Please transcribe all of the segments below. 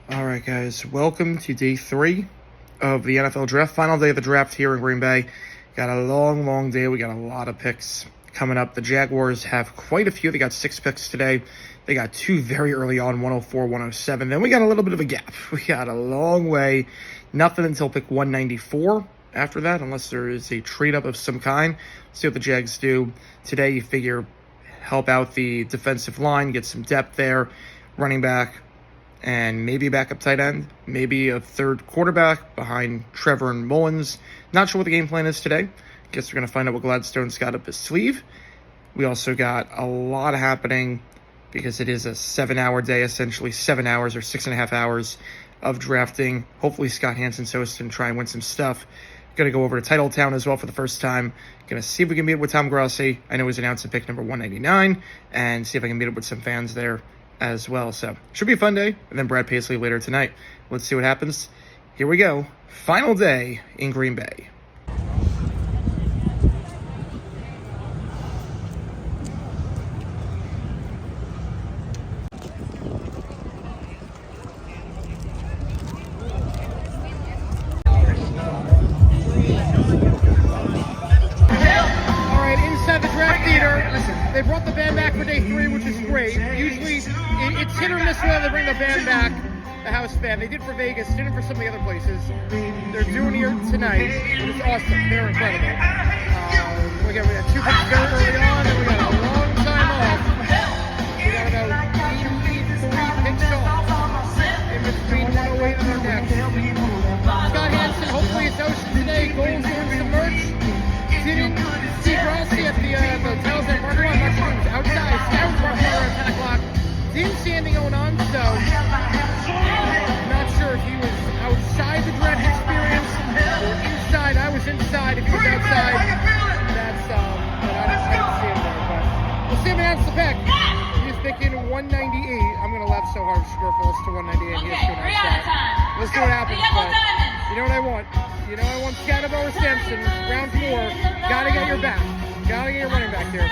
All right, guys, welcome to day 3 of the NFL draft. Final day of the draft here in Green Bay. Got a long day. We got a lot of picks coming up. The Jaguars have quite a few. They got 6 picks today. They got 2 very early on, 104, 107. Then we got a little bit of a gap. We got a long way. Nothing until pick 194 after that, unless there is a trade-up of some kind. See what the Jags do. Today, you figure help out the defensive line, get some depth there, running back, and maybe a backup tight end, maybe a third quarterback behind Trevor and Mullins. Not sure what the game plan is today. Guess we're going to find out what Gladstone's got up his sleeve. We also got a lot happening because it is a 7-hour day, essentially 7 hours or 6.5 hours of drafting. Hopefully Scott Hansen's hosting and try and win some stuff. Going to go over to Titletown as well for the first time. Going to see if we can meet up with Tom Grossi. I know he's announced at pick number 199, and see if I can meet up with some fans there as well. So should be a fun day. And then Brad Paisley later tonight. Let's see what happens. Here we go. Final day in Green Bay. They brought the band back for day 3, which is great. Usually, it's hit or miss whether they bring the band back, the house band. They did for Vegas, did it for some of the other places. They're doing it here tonight, and it's awesome. They're incredible. We had 2 picks very early on, and we got a long time off. We got about 3 picks off in between 108 and our next. Scott Hansen, hopefully it's hosting today. Goals doing some merch. Didn't see Grossi at the hotels at Mark One. Outside, Scouts Mark at 10 o'clock. Didn't see anything going on, so not sure if he was outside the draft experience or inside. I was inside. If he was outside, that's but I didn't see him there. But we'll see him announce the pick. He's picking 198. I'm gonna laugh so hard. Shedeur falls to 198. He has to announce that. Let's see what happens. But you know what I want? You know I want Shedeur Sanders, round 4. Gotta get your back. Gotta get your running back here.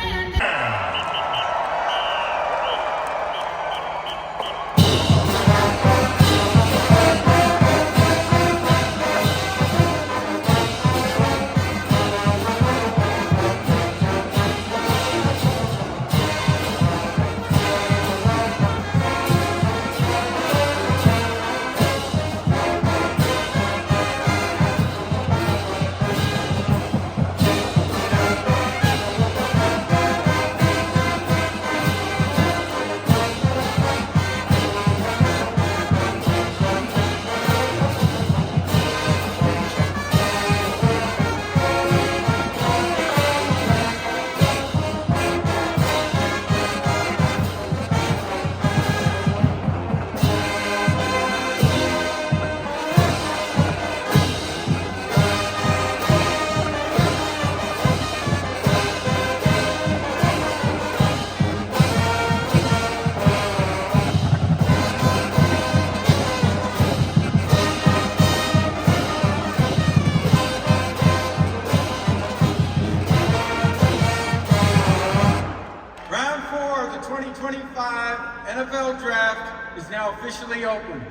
NFL draft is now officially open.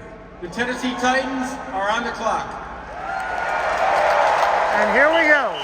The Tennessee Titans are on the clock. And here we go.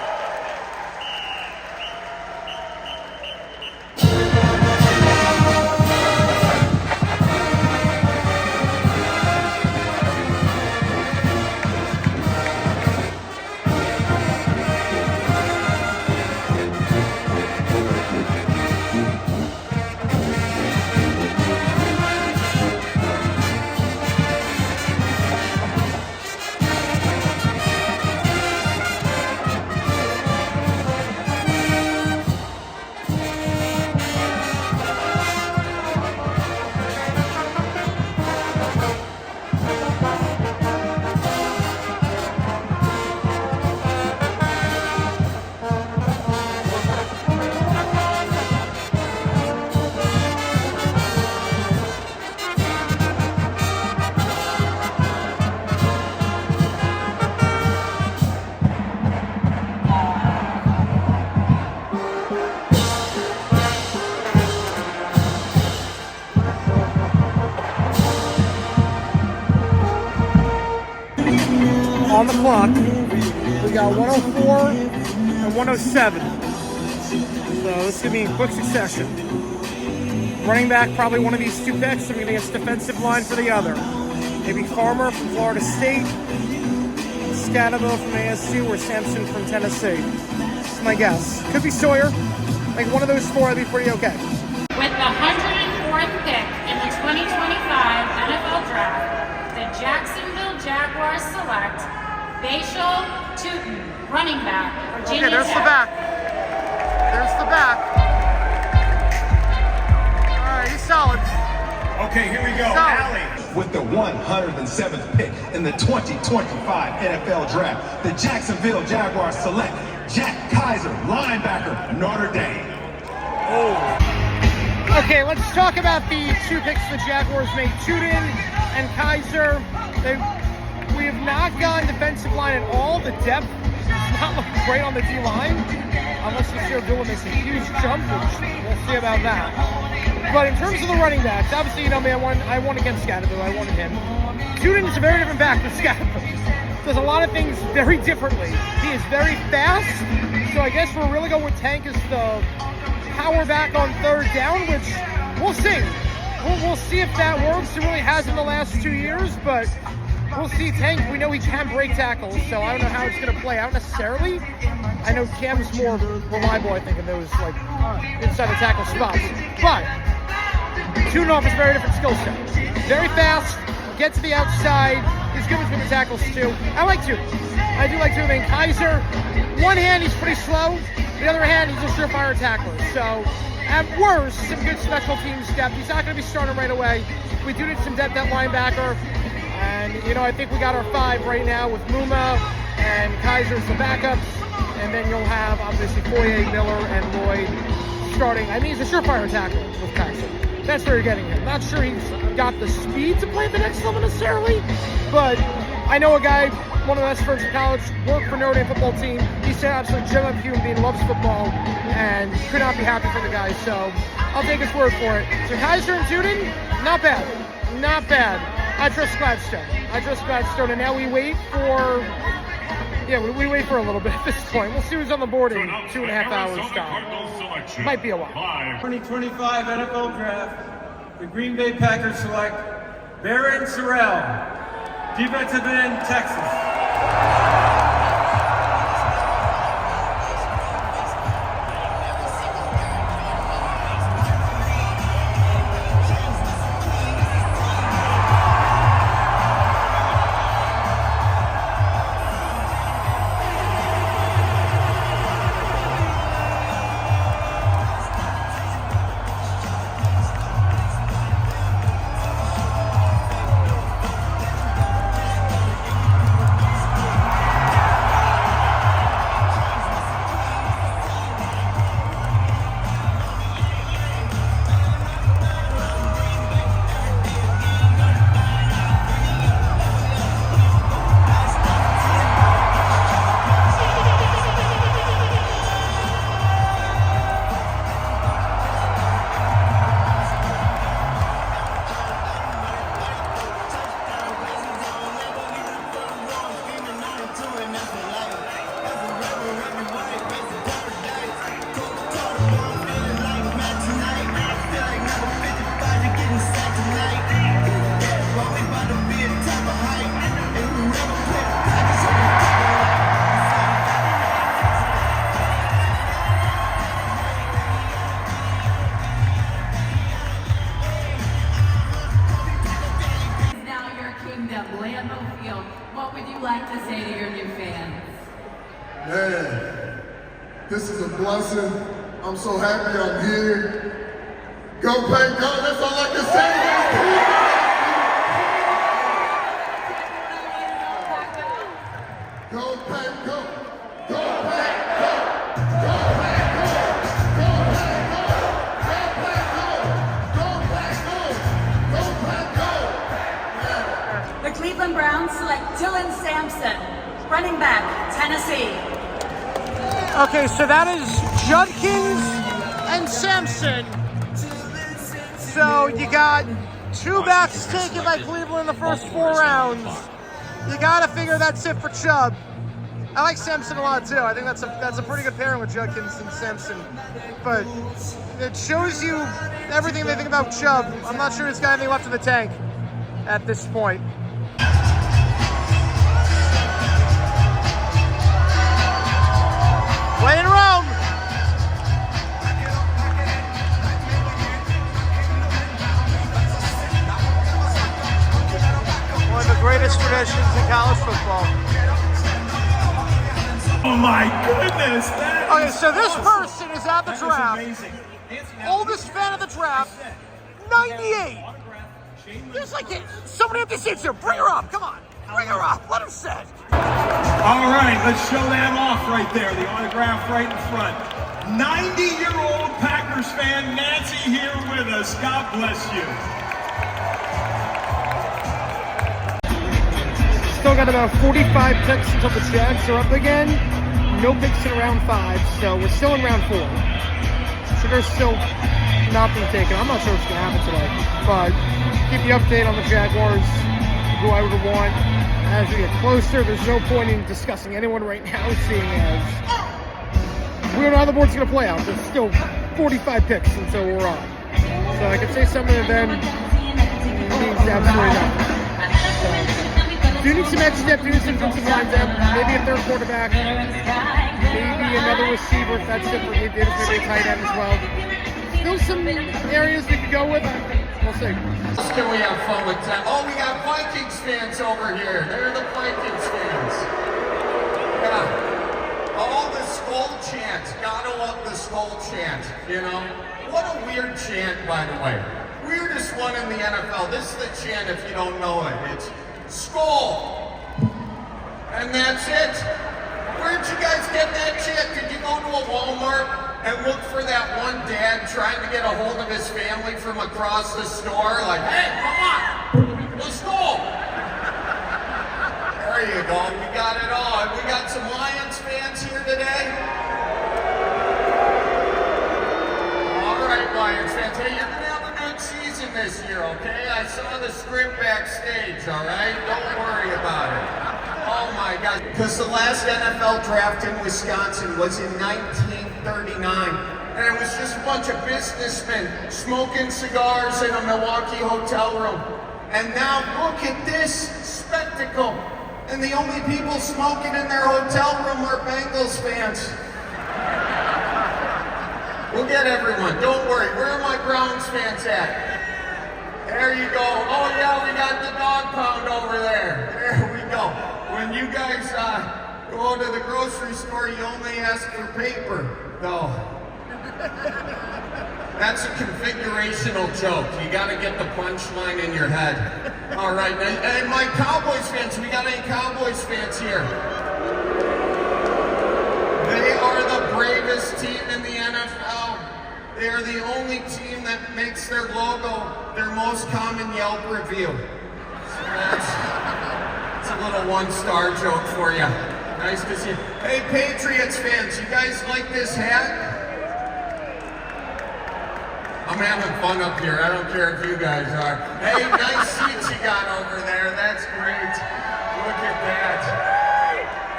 on the clock. We got 104 and 107. So this is going to be in quick succession. Running back, probably one of these two picks. I'm going to guess defensive line for the other. Maybe Farmer from Florida State, Scatterville from ASU, or Sampson from Tennessee. That's my guess. Could be Sawyer. Like one of those four, I'd be pretty okay. With the 104th pick in the 2025 NFL Draft, the Jacksonville Jaguars select Bashal Tutin, running back, Virginia Okay, there's Tech. the back. There's the back. All right, he's solid. Okay, here we go. Solid. Allie. With the 107th pick in the 2025 NFL Draft, the Jacksonville Jaguars select Jack Kaiser, linebacker, Notre Dame. Okay, let's talk about the two picks the Jaguars made, Tutin and Kaiser. We have not gone defensive line at all. The depth is not looking great on the D-line, unless Shedeur makes a huge jump, which we'll see about that. But in terms of the running backs, obviously, you know me, I won against Scatterville. I wanted him. Tutin is a very different back than Scatterville. Does a lot of things very differently. He is very fast, so I guess we're really going with Tank as the power back on third down, which we'll see. We'll see if that works. It really has in the last 2 years, but we'll see. Tank, we know he can break tackles, so I don't know how it's going to play out necessarily. I know Cam's more reliable, I think, in those like inside the tackle spots. But Tutin offers a very different skill set. Very fast, get to the outside. He's good with the tackles too. I like Tutin. I do like Tutin. Kaiser, one hand he's pretty slow. The other hand he's a surefire tackler. So at worst, some good special teams depth. He's not going to be starting right away. We do need some depth at linebacker. And, you know, I think we got our five right now with Muma and Kaiser's the backups. And then you'll have, obviously, Foye, Miller, and Lloyd starting. I mean, he's a surefire tackler with Kaiser. That's where you're getting him. Not sure he's got the speed to play at the next level necessarily, but I know a guy, one of my best friends in college, worked for Notre Dame football team. He said absolutely genuine human being, loves football, and could not be happy for the guy. So I'll take his word for it. So Kaiser and Tutin, not bad. Not bad. I trust Gladstone. And now we wait for... Yeah, we wait for a little bit at this point. We'll see who's on the board in 2.5 hours time. Might be a while. 2025 NFL Draft, the Green Bay Packers select Barron Sorrell, defensive end, Texas. What would you like to say to your new fans? Man, this is a blessing. I'm so happy I'm here. Go Pack, go, that's all I can say. Go Pack, go. Go Pack, go. Go Pack, go. Go Pack, go. Go Pack, go. Go Pack, go. Go Pack, go. The Cleveland Browns select Dylan Sampson, running back, Tennessee. Okay, so that is Judkins and Sampson. So you got two backs taken by Cleveland in the first 4 rounds. You gotta figure that's it for Chubb. I like Sampson a lot too. I think that's a pretty good pairing with Judkins and Sampson. But it shows you everything they think about Chubb. I'm not sure he's got anything left in the tank at this point. Way in Rome. One of the greatest traditions in college football. Oh my goodness! Okay, so this person is at the draft. Oldest fan of the draft, 98. There's like somebody at the seats here. Bring her up. Come on. Bring her up. Let her sit. All right, let's show that off right there. The autograph right in front. 90-year-old Packers fan Nancy here with us. God bless you. Still got about 45 picks until the Jags are up again. No picks in round 5, so we're still in round 4. So there's still nothing taken. I'm not sure what's going to happen today, but keep you updated on the Jaguars, who I would want as we get closer. There's no point in discussing anyone right now, seeing as we don't know how the board's going to play out. There's still 45 picks until we're on. So I could say something to them means absolutely nothing. Do you need some extra depth? Do you need some defensive line depth? Maybe a third quarterback. Maybe another receiver if that's it for you. Maybe a tight end as well. Still some areas we could go with. We'll see. Can we have fun with that? Oh, we got Vikings fans over here. They're the Vikings fans. Yeah. Oh, the skull chant. Gotta love the skull chant, you know? What a weird chant, by the way. Weirdest one in the NFL. This is the chant if you don't know it. It's skull. And that's it. Where'd you guys get that chant? Did you go to a Walmart and look for that one dad trying to get a hold of his family from across the store? Like, hey, come on, let's go. There you go, we got it all. We got some Lions fans here today. All right, Lions fans, hey, you're gonna have a good season this year, okay? I saw the script backstage, all right? Don't worry about it. Oh my God, because the last NFL draft in Wisconsin was in 1939, and it was just a bunch of businessmen smoking cigars in a Milwaukee hotel room. And now look at this spectacle, and the only people smoking in their hotel room are Bengals fans. We'll get everyone, don't worry. Where are my Browns fans at? There you go. Oh yeah, we got the dog pound over there. There we go. When you guys go to the grocery store, you only ask for paper. No. That's a configurational joke. You gotta get the punchline in your head. All right, and my Cowboys fans, we got any Cowboys fans here? They are the bravest team in the NFL. They are the only team that makes their logo their most common Yelp review. So that's a little one-star joke for you. Nice to see you. Hey, Patriots fans, you guys like this hat? I'm having fun up here. I don't care if you guys are. Hey, nice seats you got over there. That's great. Look at that.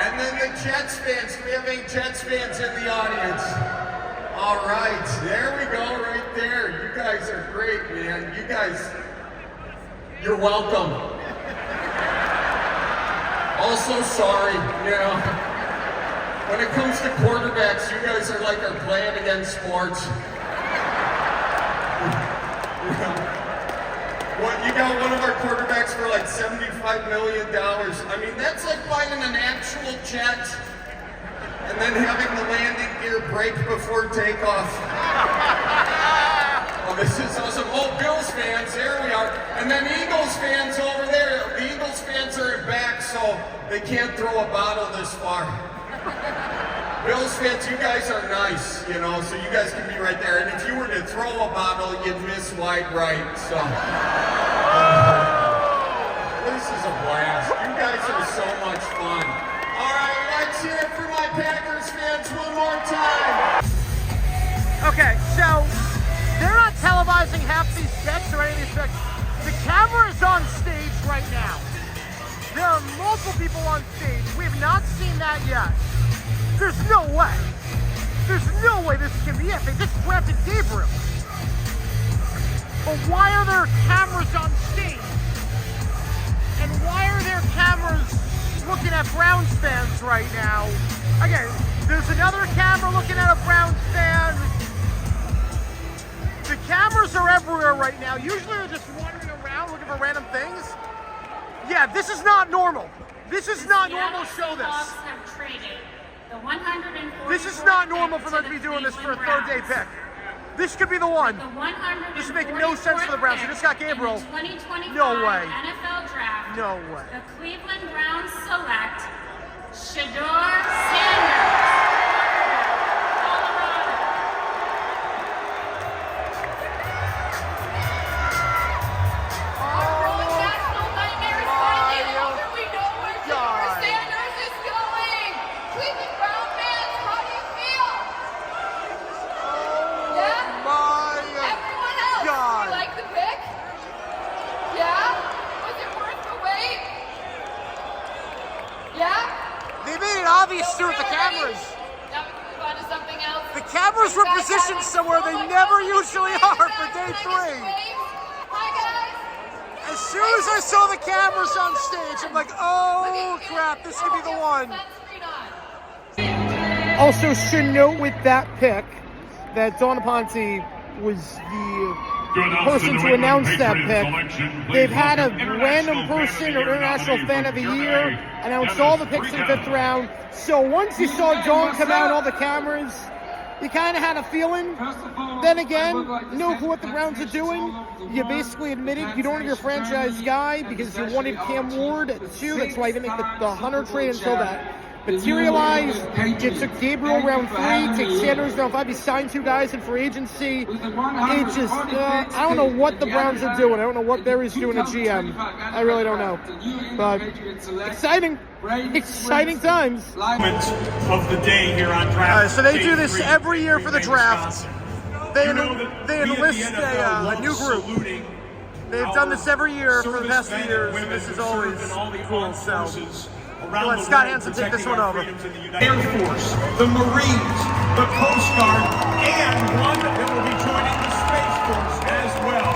And then the Jets fans. Do we have any Jets fans in the audience? All right, there we go, right there. You guys are great, man. You guys, you're welcome. Also, sorry, you know, when it comes to quarterbacks, you guys are like our playing against sports. What, you got one of our quarterbacks for like $75 million. I mean, that's like buying an actual jet and then having the landing gear break before takeoff. Oh, this is awesome. Oh, Bills fans, there we are. And then Eagles fans over there. The Eagles fans are in back, so they can't throw a bottle this far. Bills fans, you guys are nice, you know, so you guys can be right there. And if you were to throw a bottle, you'd miss wide right, so. This is a blast. You guys are so much fun. All right, let's hear it for my Packers fans one more time. Okay, so they're not televising half these picks or any of these picks. The camera is on stage right now. There are multiple couple people on stage. We have not seen that yet. There's no way. There's no way this can be it. They just drafted Gabriel. But why are there cameras on stage? And why are there cameras looking at Browns fans right now? Again, there's another camera looking at a Browns fan. The cameras are everywhere right now. Usually they're just wandering around looking for random things. Yeah, this is not normal. This is not normal. Show this. This is not normal for them to be doing this for a third day pick. This could be the one. This is making no sense for the Browns. They just got Gabriel. No way. NFL Draft. No way. The Cleveland Browns select Shedeur Sanders. With the cameras. The cameras were positioned somewhere they never usually are for day 3. As soon as I saw the cameras on stage, I'm like, oh crap, this could be the one. Also, should note with that pick that Dawn Ponte was the person to announce that pick. They've had a random person or international fan of the year announce all the picks in the 5th round. So once you saw Dawn come out on all the cameras, you kind of had a feeling. Then again, know what the Browns are doing. You basically admitted you don't have your franchise guy because you wanted Cam Ward at 2. That's why you didn't make the Hunter trade until that materialized. You took Gabriel round 3, take Sanders round 5. You signed 2 guys in free agency. It just, I don't know what the Browns are doing. I don't know what Barry's doing at GM. I really don't know. But exciting times. Of the day here on draft. So they do this every year for the draft. They enlist a new group. They've done this every year for the past few years, and this is always cool. So we'll let Scott Hansen take this one over. Air Force, the Marines, the Coast Guard, and one that will be joining the Space Force as well.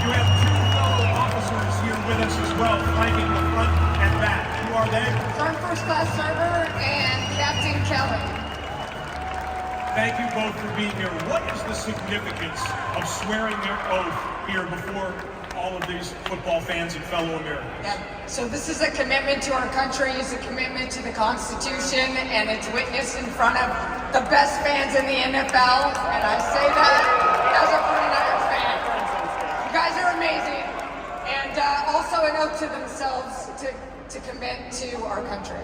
You have 2 fellow officers here with us as well, flanking the front and back. Who are they? Sergeant First Class Server and Captain Kelly. Thank you both for being here. What is the significance of swearing your oath here before all of these football fans and fellow Americans? Yeah. So this is a commitment to our country, it's a commitment to the Constitution, and it's witnessed in front of the best fans in the NFL, and I say that as a 49ers fan. You guys are amazing, and also an oath to themselves to commit to our country.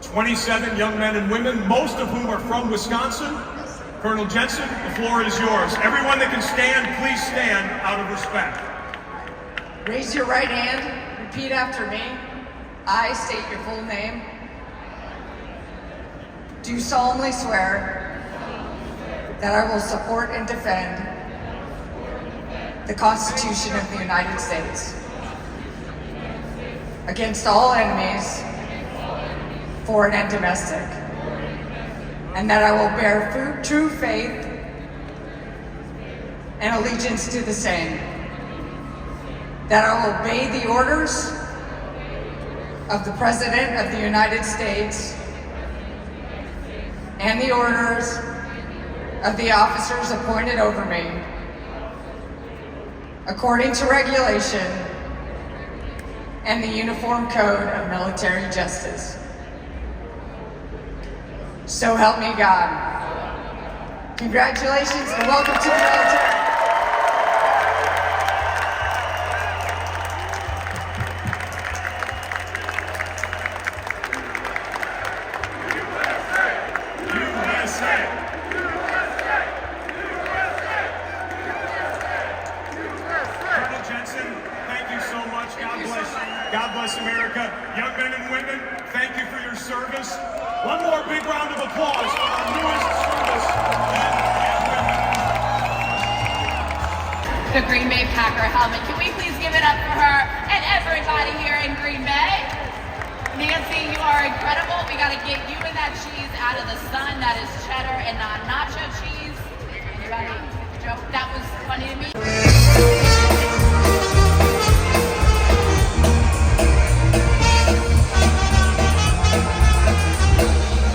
27 young men and women, most of whom are from Wisconsin. Colonel Jensen, the floor is yours. Everyone that can stand, please stand out of respect. Raise your right hand, repeat after me. I state your full name. Do solemnly swear that I will support and defend the Constitution of the United States against all enemies, foreign and domestic, and that I will bear true faith and allegiance to the same, that I will obey the orders of the President of the United States and the orders of the officers appointed over me, according to regulation and the Uniform Code of Military Justice. So help me God. Congratulations and welcome to the military. Colonel Jensen, thank you so much. God bless you. God bless America. Young men and women, thank you for your service. One more big round of applause for our newest service men and women. The Green Bay Packer helmet. Can we please give it up for her and everybody here in Green Bay? son, that is cheddar and not nacho cheese. Anybody joke that was funny to me?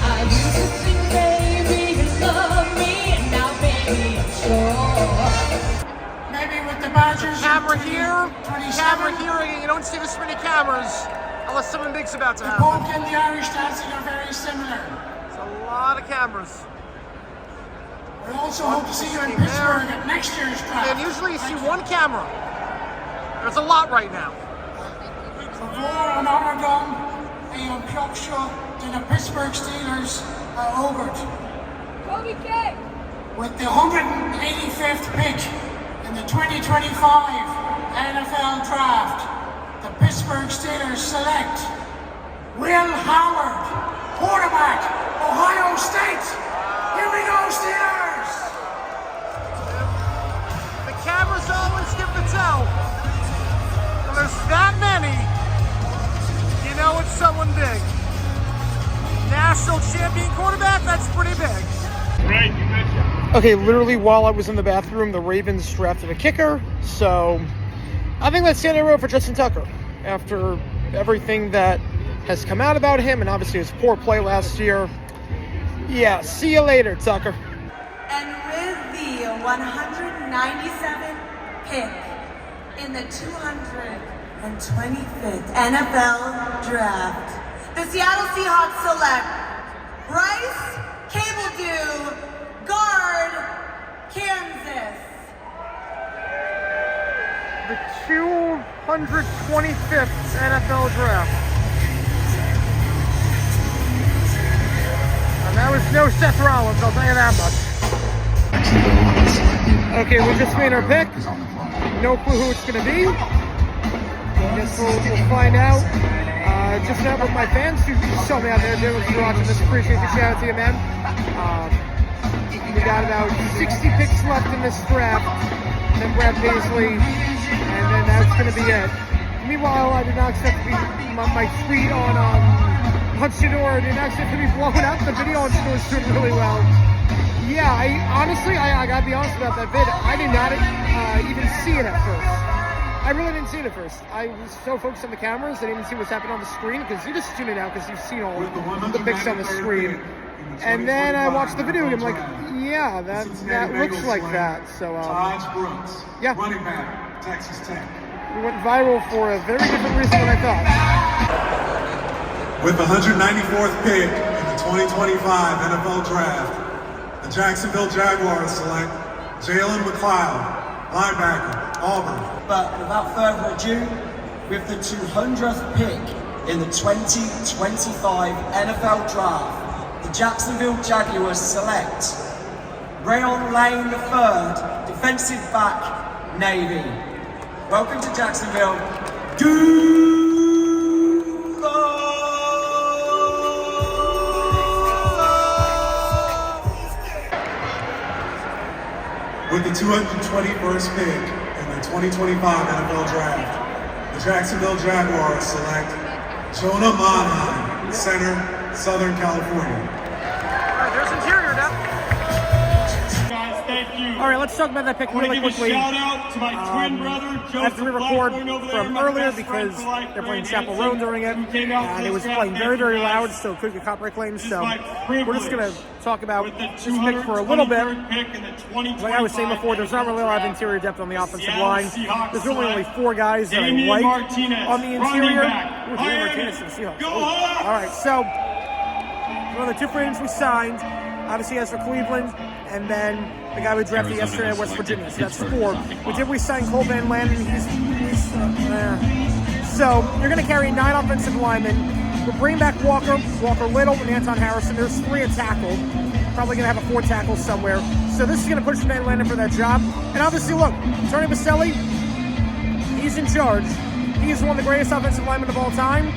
I used to sing, baby, you love me, and now, baby, I'm sure. Maybe with the Badgers. Camera here, 27. camera here, and you don't see this many cameras unless something big's about to The happen. polk and the Irish dancing are very similar. It's a lot of cameras. We also hope to see you in Pittsburgh at next year's draft. And usually you see one camera. There's a lot right now. Before an honor done, a Pioksha to the Pittsburgh Steelers are over. With the 185th pick in the 2025 NFL Draft, the Pittsburgh Steelers select Will Howard, quarterback, Ohio State. Here we go, Steelers! The cameras always give the tell. When there's that many, you know it's someone big. National champion quarterback, that's pretty big. Right, you betcha. Okay, literally while I was in the bathroom, the Ravens drafted a kicker, so I think that's the end of the road for Justin Tucker. After everything that has come out about him, and obviously his poor play last year, yeah, see you later, Tucker. And with the 197th pick in the 225th NFL Draft, the Seattle Seahawks select Bryce Cable-Dew, guard, Kansas. The 225th NFL Draft. And that was no Seth Rollins, I'll tell you that much. Okay, we just made our pick. No clue who it's going to be. Guess we'll find out. Just met with my fans who saw me out there doing watching this. Appreciate the shout out to you, man. We got about 60 picks left in this draft. And then Brad Paisley. And then that's going to be it. Meanwhile, I did not expect to be my tweet on Shedeur. I did not expect to be blown up. The video on Shedeur is doing really well. Yeah, I gotta be honest about that vid. I did not even see it at first. I really didn't see it at first. I was so focused on the cameras, I didn't even see what's happening on the screen, because you just tune it out because you've seen all the pics on the screen. And then I watched the video and I'm like, yeah, that looks like that. So, yeah. Running back, Texas Tech. We went viral for a very different reason than I thought. With the 194th pick in the 2025 NFL Draft, the Jacksonville Jaguars select Jalen McLeod, linebacker, Auburn. But without further ado, with the 200th pick in the 2025 NFL Draft, the Jacksonville Jaguars select Rayon Lane III, defensive back, Navy. Welcome to Jacksonville. With the 221st pick in the 2025 NFL Draft, the Jacksonville Jaguars select Jonah Monheim, center, Southern California. All right, there's interior now. Guys, thank you. All right, let's talk about that pick I want to really give quickly. a shout out to my twin brother, Joseph After we record Blackburn over there, from my earlier best friend because for life, they're playing Graham Chapel Roan during it, who came out for and it this was draft. playing Thank very, you, very guys. loud, so could get copyright claims. This is So my we're just gonna talk about with the this pick for a little bit. 223rd pick in the 2025 Like I was saying before, there's not really a lot of interior depth on the offensive Seattle line. Seahawks There's really only select 4 guys that I Damian like Martinez, on the running interior. back. Ooh, Damian Miami. Martinez to the Seahawks. Go Ooh. Hawks! All right, so one of the 2 free agents we signed, obviously as for Cleveland, and then the guy we drafted yesterday at West Virginia. So that's 4. We signed Cole Van Landen. So you're going to carry 9 offensive linemen. We're bringing back Walker Little, and Anton Harrison. There's 3 at tackle. Probably going to have a 4 tackle somewhere. So this is going to push Van Landen for that job. And obviously, look, Tony Baselli, he's in charge. He is one of the greatest offensive linemen of all time.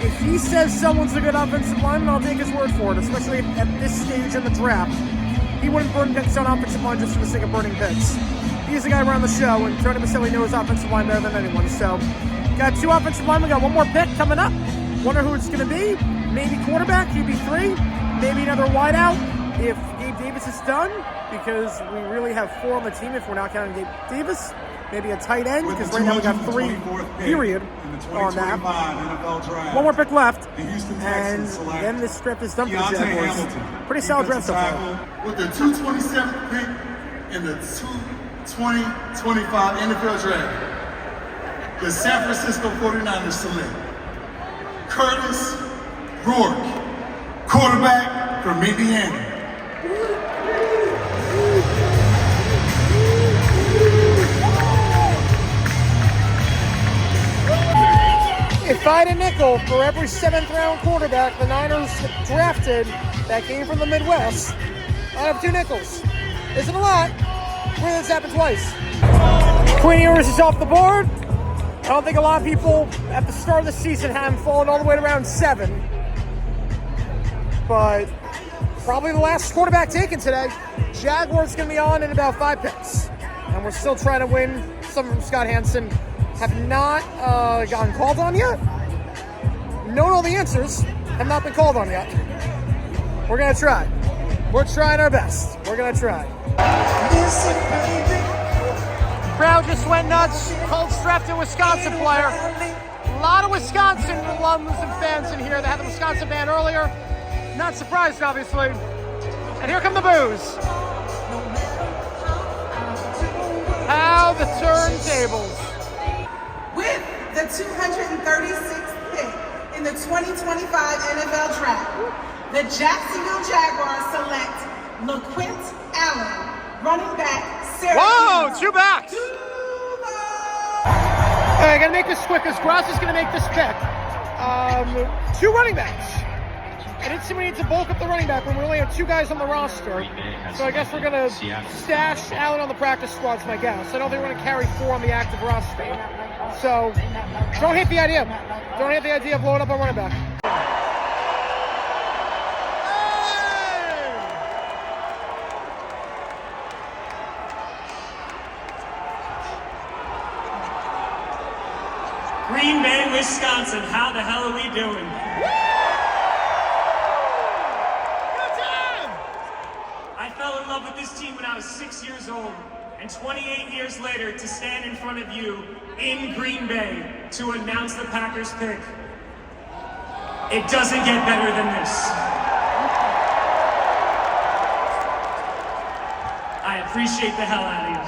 If he says someone's a good offensive lineman, I'll take his word for it, especially at this stage in the draft. He wouldn't burn picks on offensive line just for the sake of burning picks. He's the guy around the show, and Tony Baselli knows offensive line better than anyone. So, got 2 offensive linemen, got 1 more pick coming up. Wonder who it's going to be. Maybe quarterback, QB3. maybe another wideout if Gabe Davis is done, because we really have 4 on the team if we're not counting Gabe Davis. Maybe a tight end, because right now we got 3, period, on that. NFL 1 more pick left, the Houston and Texans select then this draft is done for the Deontay Jaguars. Hamilton, Pretty solid draft so defensive far. tackle. With the 227th pick in the 2025 NFL Draft, the San Francisco 49ers select Curtis Rourke, quarterback from Indiana. If I had a nickel for every 7th round quarterback the Niners drafted that came from the Midwest, I'd have 2 nickels. Isn't a lot. Really, this happened twice. Queen Ewers is off the board. I don't think a lot of people at the start of the season had him falling all the way to round 7. But probably the last quarterback taken today. Jaguars going to be on in about 5 picks. And we're still trying to win some from Scott Hansen. Have not gotten called on yet. Know all the answers. Have not been called on yet. We're going to try. We're trying our best. We're going to try. Crowd just went nuts. Colts drafted a Wisconsin player. A lot of Wisconsin alums and fans in here. They had the Wisconsin band earlier. Not surprised, obviously. And here come the boos. How the turntables. With the 236th pick in the 2025 NFL Draft, the Jacksonville Jaguars select LaQuint Allen, running back. Whoa, 2 backs. All right, I gotta make this quick because Grossi's gonna make this pick. 2 running backs. I didn't see we need to bulk up the running back room. We only have 2 guys on the roster. So I guess we're gonna stash Allen on the practice squad's my guess. I don't think we're gonna carry 4 on the active roster. So don't hate the idea. Don't hate the idea of blowing up a running back. Green Bay, Wisconsin, how the hell are we doing? I fell in love with this team when I was 6 years old, and 28 years later to stand in front of you in Green Bay to announce the Packers pick. It doesn't get better than this. I appreciate the hell out of you.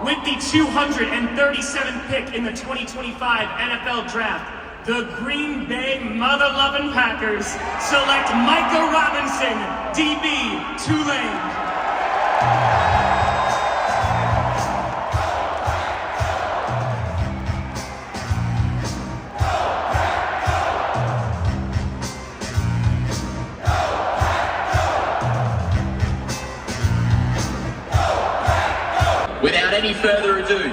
With the 237th pick in the 2025 NFL Draft, the Green Bay mother-loving Packers select Micah Robinson, DB, Tulane. Without any further ado,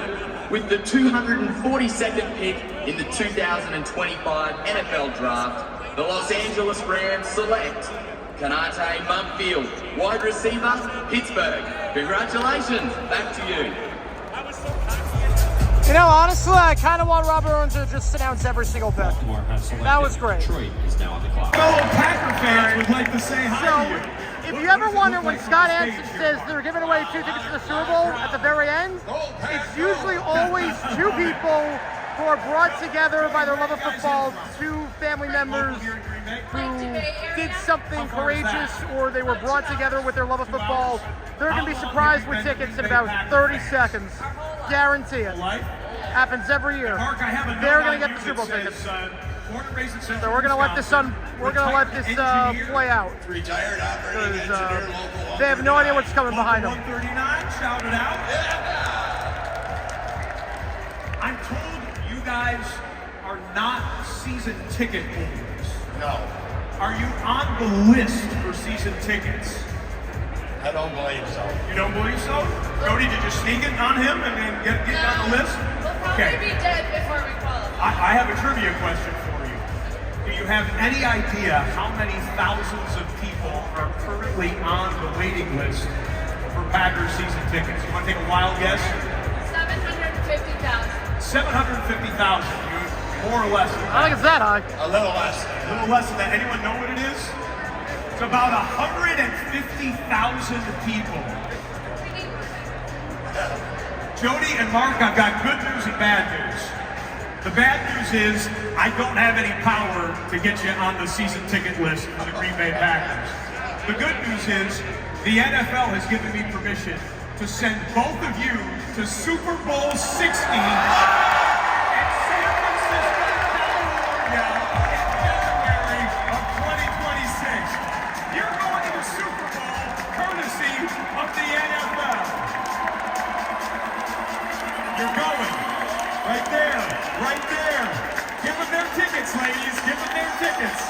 with the 242nd pick in the 2025 NFL Draft, the Los Angeles Rams select Kanate Mumfield, wide receiver, Pittsburgh. Congratulations, back to you. You know, honestly, I kind of want Robert Owens to just announce every single pick. That was great. Detroit is now on the clock. Fellow Packer fans would like to say hi to you. If you ever wonder when Scott Hansen says they're giving away 2 tickets to the Super Bowl at the very end, it's usually always 2 people who are brought together by their love of football, 2 family members who did something courageous or they were brought together with their love of football. They're going to be surprised with tickets in about 30 seconds. Guarantee it. Happens every year. They're going to get the Super Bowl tickets. So we're gonna let this play out. Retired They have no idea what's coming behind them. 139, shout it out. I'm told you guys are not season ticket holders. No, Are you on the list for season tickets? I don't believe so. You don't believe so? Cody, did you sneak it on him and then get on the list? We'll probably be dead before we qualify. I have a trivia question for you. Do you have any idea how many thousands of people are currently on the waiting list for Packers season tickets? You want to take a wild guess? 750,000. 750,000. You More or less. I think it's that high. A little less. A little less than that. Anyone know what it is? It's about 150,000 people. Jody and Mark, I've got good news and bad news. The bad news is I don't have any power to get you on the season ticket list for the Green Bay Packers. The good news is the NFL has given me permission to send both of you to Super Bowl 60 in San Francisco, California in February of 2026. You're going to the Super Bowl courtesy of the NFL. You're going. Right there. Right there. Give them their tickets, ladies. Give them their tickets.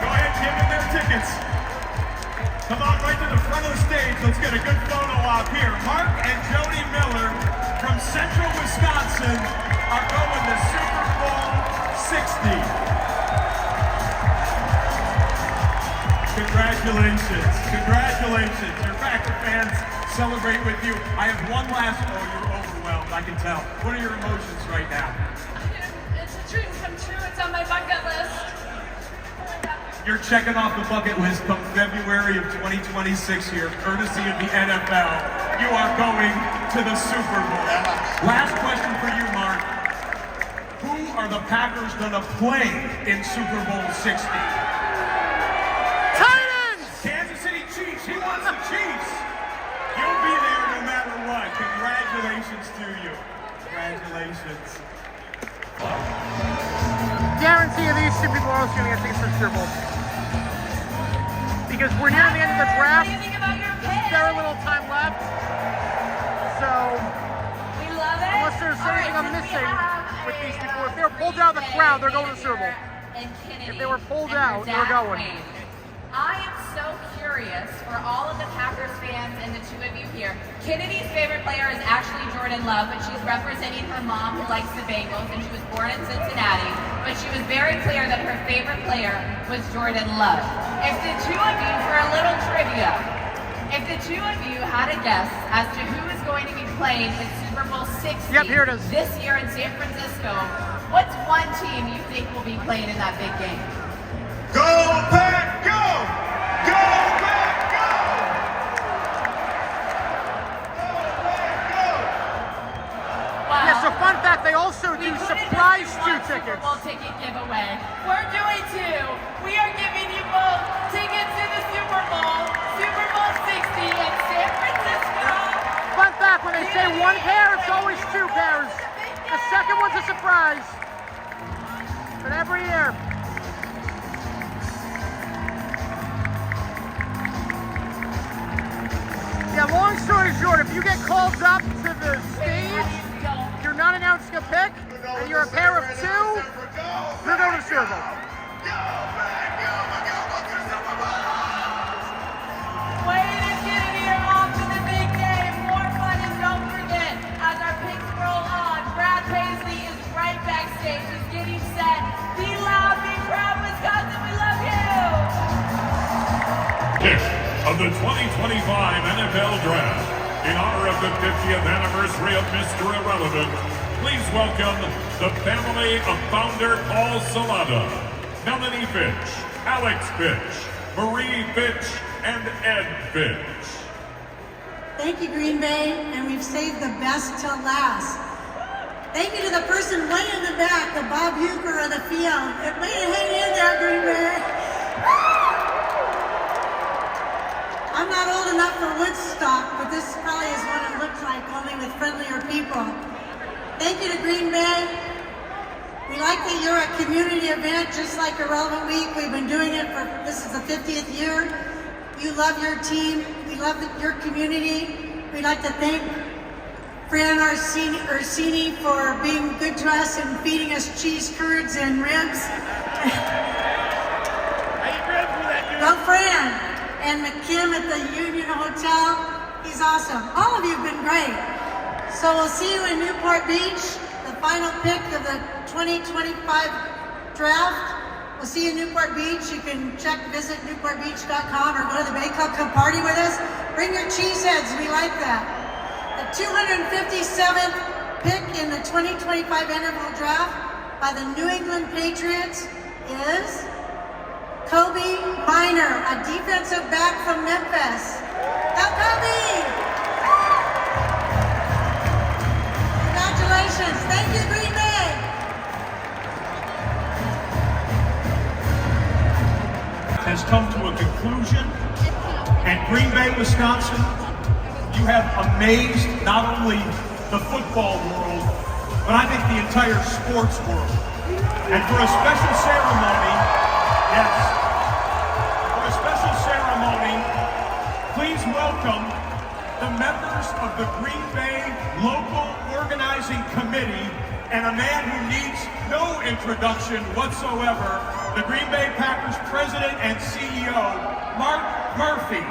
Go ahead, give them their tickets. Come on right to the front of the stage. Let's get a good photo op here. Mark and Jody Miller from Central Wisconsin are going to Super Bowl 60. Congratulations. Congratulations. Your Packer fans celebrate with you. I have one last, oh, you're overwhelmed, I can tell. What are your emotions right now? It's a dream come true. It's on my bucket list. You're checking off the bucket list come February of 2026 here, courtesy of the NFL. You are going to the Super Bowl. Last question for you, Mark. Who are the Packers going to play in Super Bowl 60? Titans! Kansas City Chiefs. He wants the Chiefs. You'll be there no matter what. Congratulations to you. Congratulations. Guarantee you these two people are also going to get tickets for the Super Bowl. Because we're near the end of the draft. There's very little time left. So, unless there's anything I'm missing with these people, if they were pulled out of the crowd, they're going to the Super Bowl. If they were pulled out, they're going. I am so curious for all of the Packers fans and the two of you here. Kennedy's favorite player is actually Jordan Love, but she's representing her mom who likes the Bengals, and she was born in Cincinnati. But she was very clear that her favorite player was Jordan Love. If the two of you, for a little trivia, if the two of you had a guess as to who is going to be playing in Super Bowl 60 here it is. this year in San Francisco, what's one team you think will be playing in that big game? Go, Pack, go! Go, Pack, go! Wow. Yeah, so fun fact, they also do surprise two tickets. Super Bowl ticket giveaway. We're doing two. We are giving you both tickets to the Super Bowl 60 in San Francisco. Fun fact, when they say one pair, it's always two pairs. The second one's a surprise. But every year. Yeah, long story short, if you get called up to the stage, you're not announcing a pick, and you're a pair of two, you're going to Super Bowl. Way to get it here off to the big game. More fun, and don't forget, as our picks roll on, Brad Paisley is right backstage. He's getting set. Be loud, be proud, Wisconsin, we love you! Pick of the 2025 NFL Draft. In honor of the 50th anniversary of Mr. Irrelevant, please welcome the family of founder Paul Salada, Melanie Fitch, Alex Fitch, Marie Fitch, and Ed Fitch. Thank you, Green Bay, and we've saved the best till last. Thank you to the person way in the back, the Bob Uecker of the field. Way to hang in there, Green Bay. I'm not old enough for Woodstock, but this probably is what it looks like, only with friendlier people. Thank you to Green Bay. We like that you're a community event, just like Irrelevant Week. We've been doing it for, this is the 50th year. You love your team. We love your community. We'd like to thank Fran Orsini for being good to us and feeding us cheese curds and ribs. Well, Fran. And McKim at the Union Hotel, he's awesome. All of you have been great. So we'll see you in Newport Beach, the final pick of the 2025 draft. We'll see you in Newport Beach. You can visit newportbeach.com or go to the Bay Club, come party with us. Bring your cheese heads, we like that. The 257th pick in the 2025 NFL Draft by the New England Patriots is Kobe Minor, a defensive back from Memphis. Go Kobe! Congratulations. Thank you, Green Bay. Has come to a conclusion. At Green Bay, Wisconsin, you have amazed not only the football world, but I think the entire sports world. And for a special ceremony, yes, for a special ceremony, please welcome the members of the Green Bay Local Organizing Committee and a man who needs no introduction whatsoever, the Green Bay Packers President and CEO, Mark Murphy.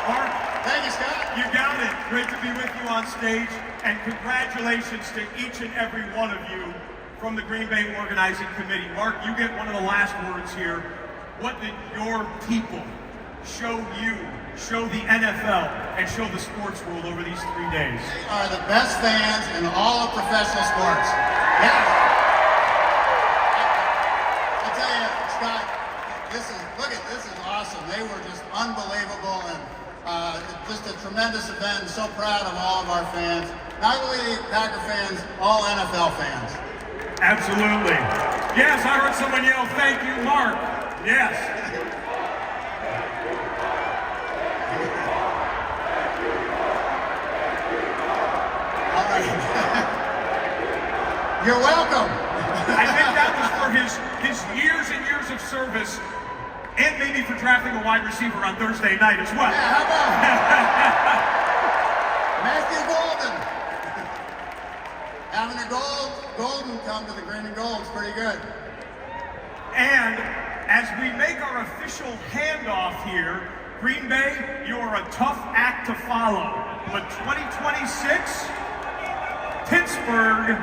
Mark, thank you, Scott. You got it. Great to be with you on stage, and congratulations to each and every one of you from the Green Bay Organizing Committee. Mark, you get one of the last words here. What did your people show you, show the NFL, and show the sports world over these 3 days? They are the best fans in all of professional sports. Yeah. I tell you, Scott, this is awesome. They were just unbelievable, and just a tremendous event. I'm so proud of all of our fans. Not only Packer fans, all NFL fans. Absolutely. Yes, I heard someone yell, "Thank you, Mark." Yes. All right. You're welcome. I think that was for his years and years of service, and maybe for drafting a wide receiver on Thursday night as well. Yeah, how about Matthew Golden? Having a Golden come to the green and gold is pretty good. And as we make our official handoff here, Green Bay, you're a tough act to follow. But 2026, Pittsburgh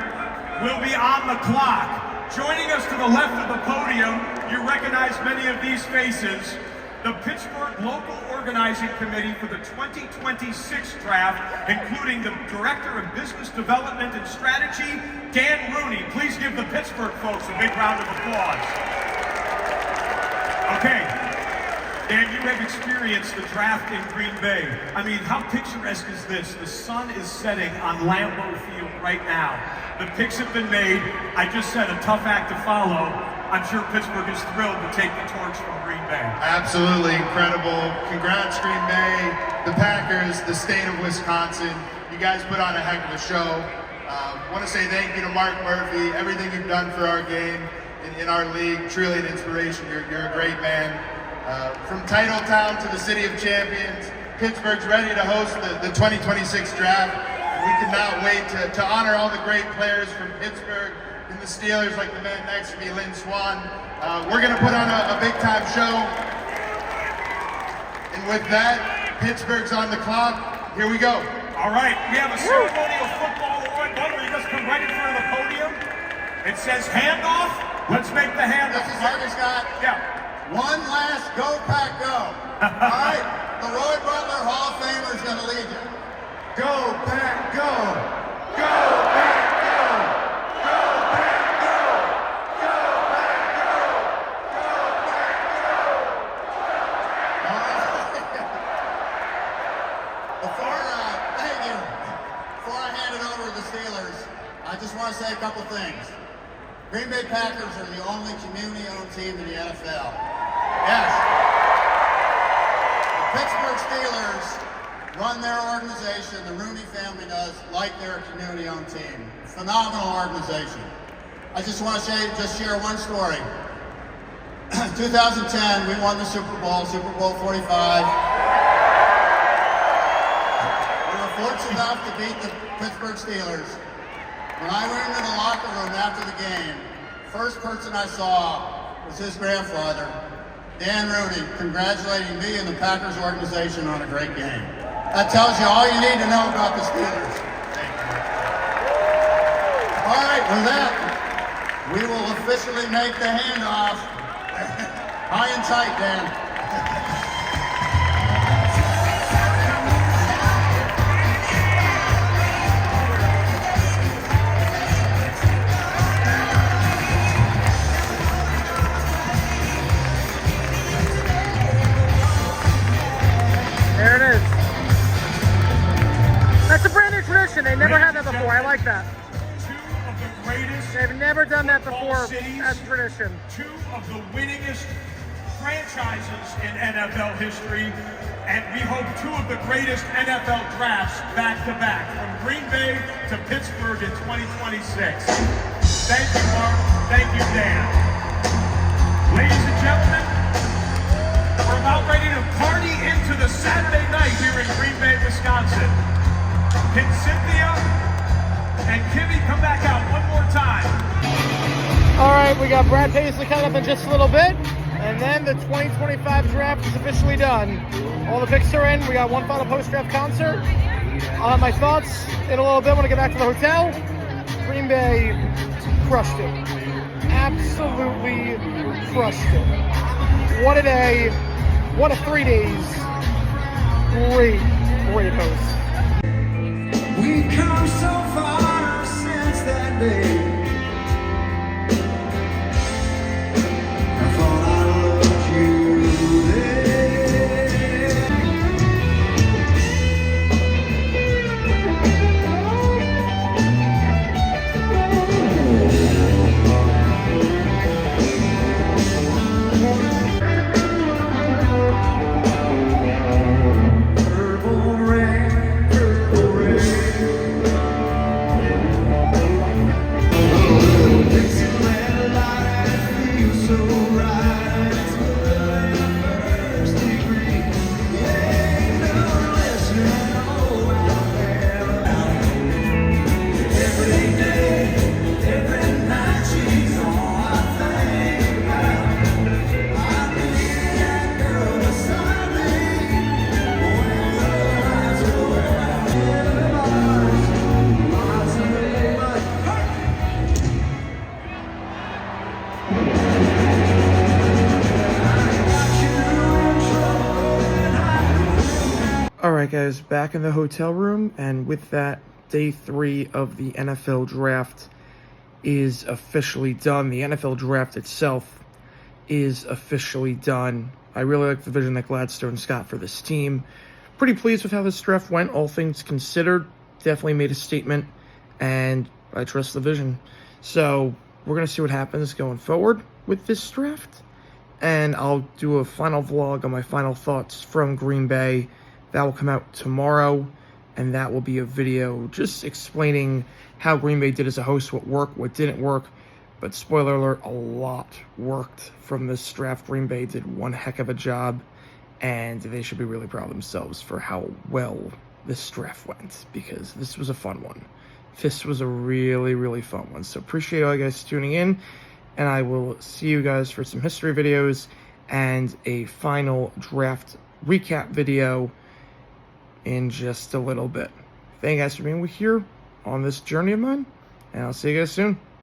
will be on the clock. Joining us to the left of the podium, you recognize many of these faces. The Pittsburgh Local Organizing Committee for the 2026 draft, including the Director of Business Development and Strategy, Dan Rooney. Please give the Pittsburgh folks a big round of applause. Okay, Dan, you have experienced the draft in Green Bay. I mean, how picturesque is this? The sun is setting on Lambeau Field right now. The picks have been made. I just said a tough act to follow. I'm sure Pittsburgh is thrilled to take the torch from Green Bay. Absolutely incredible. Congrats, Green Bay, the Packers, the state of Wisconsin. You guys put on a heck of a show. Want to say thank you to Mark Murphy. Everything you've done for our game in our league, truly an inspiration. You're a great man. From Titletown to the City of Champions, Pittsburgh's ready to host the 2026 draft. We cannot wait to honor all the great players from Pittsburgh and the Steelers, like the man next to me, Lynn Swan. We're going to put on a big-time show. And with that, Pittsburgh's on the clock. Here we go. All right, we have a ceremonial football award. Why don't you just come right in front of the podium? It says handoff. Let's make the handoff. This is Harvey Scott. Yeah. One last go, Pack, go. All right, the Roy Butler Hall of Famer is going to lead you. Go, Pack, go. Go, Pack, go. Go, Pack, go. Go, Pack, go. Go, Pack, go. All right. Thank you. Before I hand it over to the Steelers, I just want to say a couple things. Green Bay Packers are the only community-owned team in the NFL. Yes. The Pittsburgh Steelers run their organization, the Rooney family does, like they're a community-owned team. Phenomenal organization. I just want to share one story. 2010, we won the Super Bowl 45. We were fortunate enough to beat the Pittsburgh Steelers. When I went into the locker room after the game, first person I saw was his grandfather, Dan Rooney, congratulating me and the Packers organization on a great game. That tells you all you need to know about the Steelers. Thank you. All right, with that, we will officially make the handoff. High and tight, Dan. tradition. They never had that before. I like that. Two of the greatest. They've never done that before cities, as tradition. Two of the winningest franchises in NFL history, and we hope two of the greatest NFL drafts back to back, from Green Bay to Pittsburgh in 2026. Thank you, Mark. Thank you, Dan. Ladies and gentlemen, we're about ready to party into the Saturday night here in Green Bay, Wisconsin. Can Cynthia and Kimmy come back out one more time? All right, we got Brad Paisley coming up in just a little bit, and then the 2025 draft is officially done. All the picks are in. We got one final post-draft concert. I'll have my thoughts in a little bit when I get back to the hotel. Green Bay crushed it. Absolutely crushed it. What a day. What a 3 days. Great host. We've come so far since that day. I thought I loved you then. Purple rain, purple rain. Alright guys, back in the hotel room, and with that, day 3 of the NFL draft is officially done. The NFL draft itself is officially done. I really like the vision that Gladstone's got for this team. Pretty pleased with how this draft went, all things considered. Definitely made a statement, and I trust the vision. So, we're going to see what happens going forward with this draft, and I'll do a final vlog on my final thoughts from Green Bay. That will come out tomorrow, and that will be a video just explaining how Green Bay did as a host, what worked, what didn't work. But spoiler alert, a lot worked from this draft. Green Bay did one heck of a job, and they should be really proud of themselves for how well this draft went, because this was a fun one. This was a really, really fun one. So appreciate all you guys tuning in, and I will see you guys for some history videos and a final draft recap video in just a little bit. Thank you guys for being here on this journey of mine, and I'll see you guys soon.